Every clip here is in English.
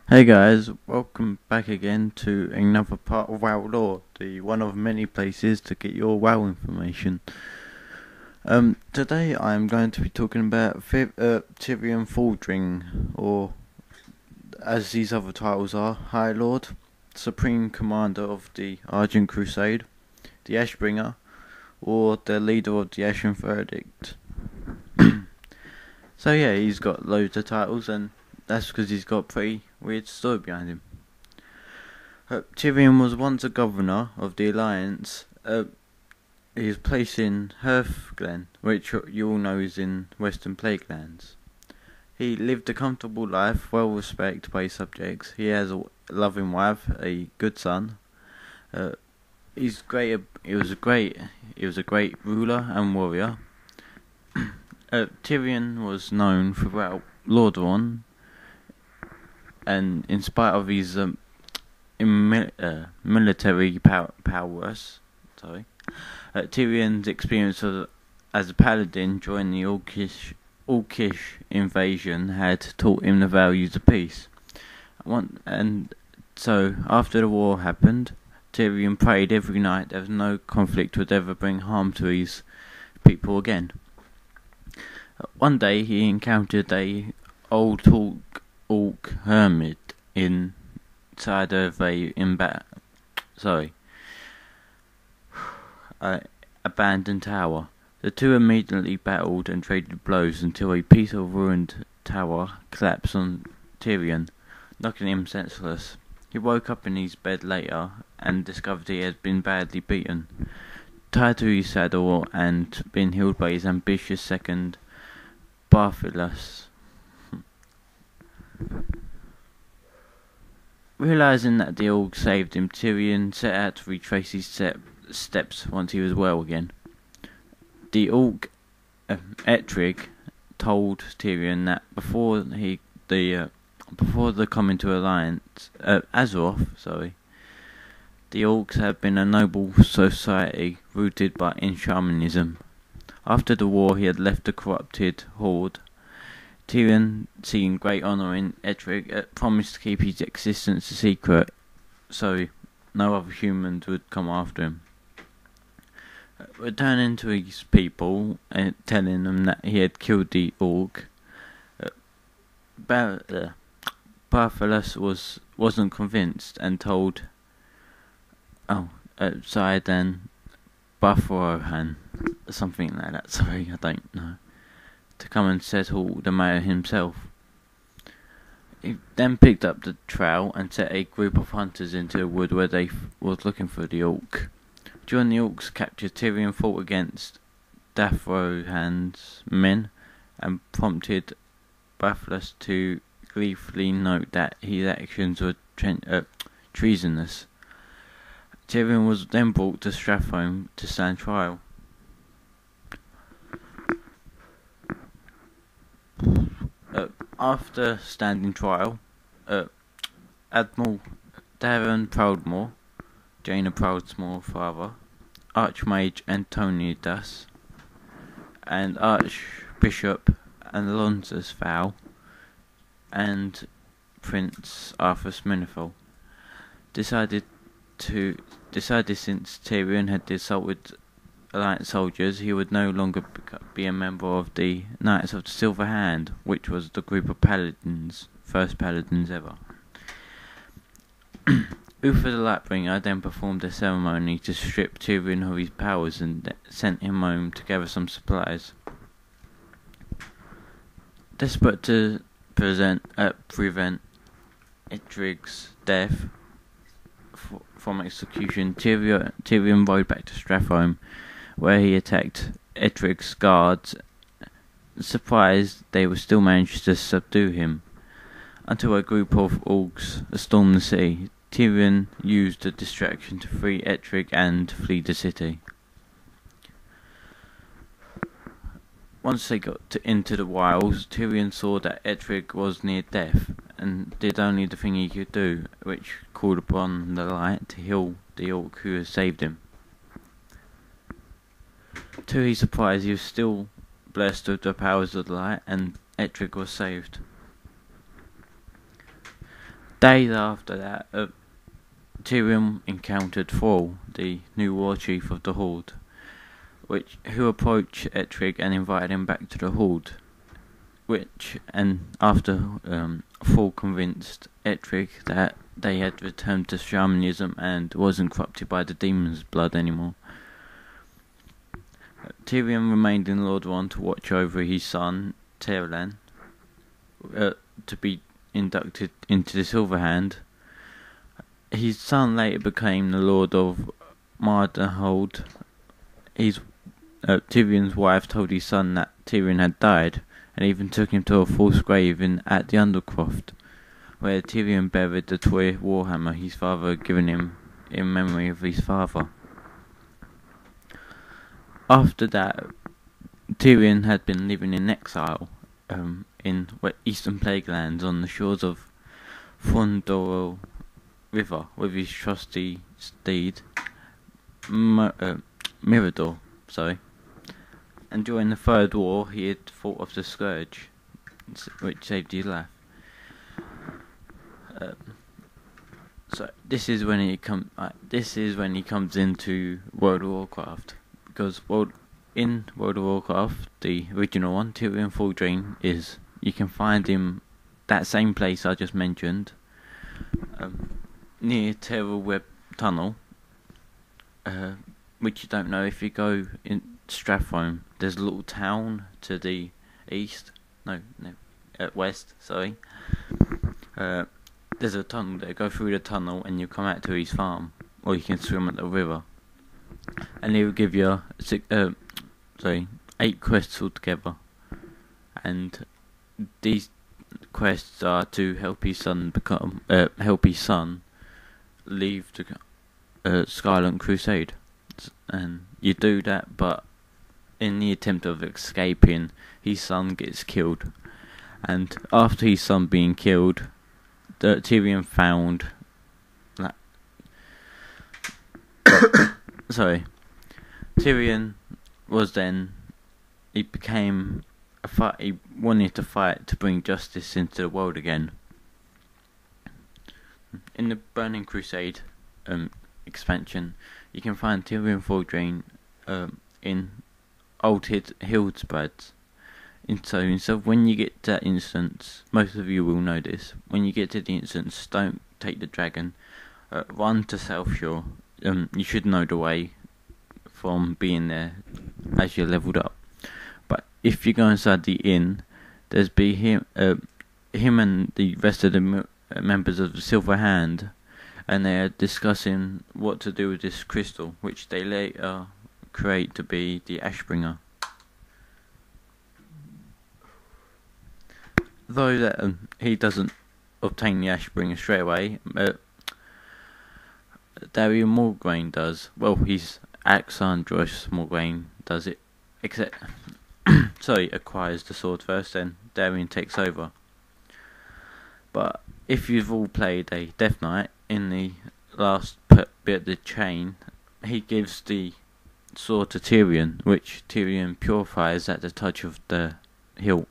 Hey guys, welcome back again to another part of WoW Lore, the one of many places to get your WoW information. Today I'm going to be talking about Tirion Fordring, or as these other titles are, High Lord, Supreme Commander of the Argent Crusade, the Ashbringer, or the leader of the Ashen Verdict. So yeah, he's got loads of titles, and that's because he's got a pretty weird story behind him. Tirion was once a governor of the Alliance. He was placed in Hearthglen, which you all know is in Western Plaguelands. He lived a comfortable life, well respected by his subjects. He has a loving wife, a good son. He's great. He was a great ruler and warrior. Tirion was known throughout Lordaeron, and in spite of his military prowess, Tyrion's experience as a paladin during the Orcish invasion had taught him the values of peace. So after the war happened, Tirion prayed every night that no conflict would ever bring harm to his people again. One day he encountered a old orc hermit inside of abandoned tower. The two immediately battled and traded blows until a piece of ruined tower collapsed on Tirion, knocking him senseless. He woke up in his bed later and discovered he had been badly beaten. Tied to his saddle and been healed by his ambitious second, Barthilus. Realizing that the orc saved him, Tirion set out to retrace his steps once he was well again. The orc Ettrig told Tirion that before the coming to alliance, Azeroth, the orcs had been a noble society rooted in shamanism. After the war, he had left the corrupted horde. Tirion, seeing great honour in Ettrig, promised to keep his existence a secret, so no other humans would come after him. Returning to his people and telling them that he had killed the orc, Barthilus wasn't convinced and told Zaidan Bathrohan, something like that. I don't know. To come and settle the matter himself. He then picked up the trowel and set a group of hunters into a wood where they was looking for the orc. During the orc's capture, Tirion fought against Dathrohan's men and prompted Bathless to gleefully note that his actions were treasonous. Tirion was then brought to Strathhome to stand trial. After standing trial, Admiral Darren Proudmoore, Jaina Proudmore's father, Archmage Antonidas, and Archbishop Alonsus Fowl, and Prince Arthur Sminifel decided since Tirion had assaulted Alliance soldiers, he would no longer be a member of the Knights of the Silver Hand, which was the group of first paladins ever. Uther the Lightbringer then performed a ceremony to strip Tirion of his powers and sent him home to gather some supplies. Desperate to prevent Ettrig's death from execution, Tirion rode back to Strathhome, where he attacked Ettrig's guards. Surprised, they would still manage to subdue him, until a group of orcs stormed the city. Tirion used the distraction to free Ettrig and flee the city. Once they got into the wilds, Tirion saw that Ettrig was near death, and did only the thing he could do, which called upon the light to heal the orc who had saved him. To his surprise, he was still blessed with the powers of the light, and Ettrig was saved. Days after that, Tyrion encountered Thrall, the new war chief of the Horde, who approached Ettrig and invited him back to the Horde. After Thrall convinced Ettrig that they had returned to shamanism and wasn't corrupted by the demon's blood anymore, Tyrion remained in Lordaeron to watch over his son Tirion, to be inducted into the Silver Hand. His son later became the Lord of Mardenhold. Tyrion's wife told his son that Tyrion had died, and even took him to a false grave at the Undercroft, where Tyrion buried the toy warhammer his father had given him in memory of his father. After that, Tyrion had been living in exile in Eastern Plaguelands on the shores of Fondorel River with his trusty steed Mirador. And during the Third War, he had fought off the Scourge, which saved his life. So this is when he comes into World of Warcraft, because in World of Warcraft, the original one, Tirion Fordring, you can find him that same place I just mentioned, near Terror Web Tunnel, which you don't know if you go in Stratholme. There's a little town to the east, west. Sorry. There's a tunnel there. Go through the tunnel and you come out to his farm, or you can swim at the river. And he will give you 8 quests altogether, and these quests are to help his son leave the Scarlet Crusade, and you do that, but in the attempt of escaping, his son gets killed, and after his son being killed, Tyrion found that Tyrion was then, he wanted to fight to bring justice into the world again. In the Burning Crusade expansion, you can find Tirion Fordring in Old Hildsbrads. So when you get to that instance, most of you will know this, when you get to the instance, don't take the dragon, run to South Shore. You should know the way from being there as you're leveled up. But if you go inside the inn, there's him and the rest of the members of the Silver Hand, and they are discussing what to do with this crystal, which they later create to be the Ashbringer. Though that he doesn't obtain the Ashbringer straight away, Darion Morgraine does. Well, his Alexandros Morgraine does it, except acquires the sword first, then Darion takes over. But if you've all played a Death Knight, in the last bit of the chain, he gives the sword to Tyrion, which Tyrion purifies at the touch of the hilt.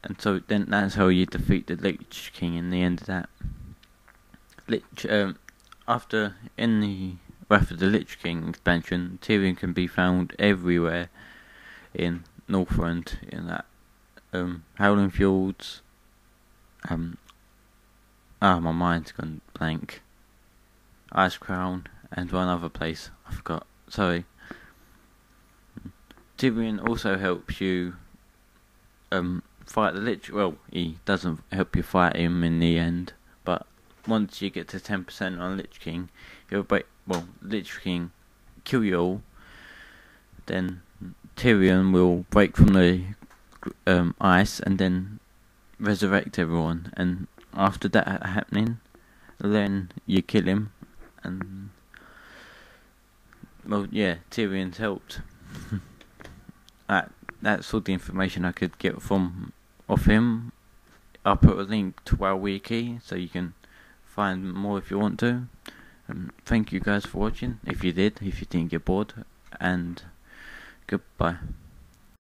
And so then that's how you defeat the Lich King in the end of that. After in the Wrath of the Lich King expansion, Tyrion can be found everywhere in Northrend, in that Howling Fjords. My mind's gone blank. Ice Crown and one other place I forgot. Sorry. Tyrion also helps you fight the Lich. Well, he doesn't help you fight him in the end, but once you get to 10% on Lich King, he'll Lich King kill you all. Then Tyrion will break from the ice and then resurrect everyone. And after that happening, then you kill him. And Tyrion's helped. That's all the information I could get off him. I'll put a link to WoW Wiki so you can find more if you want to. Thank you guys for watching, if you didn't get bored, and goodbye.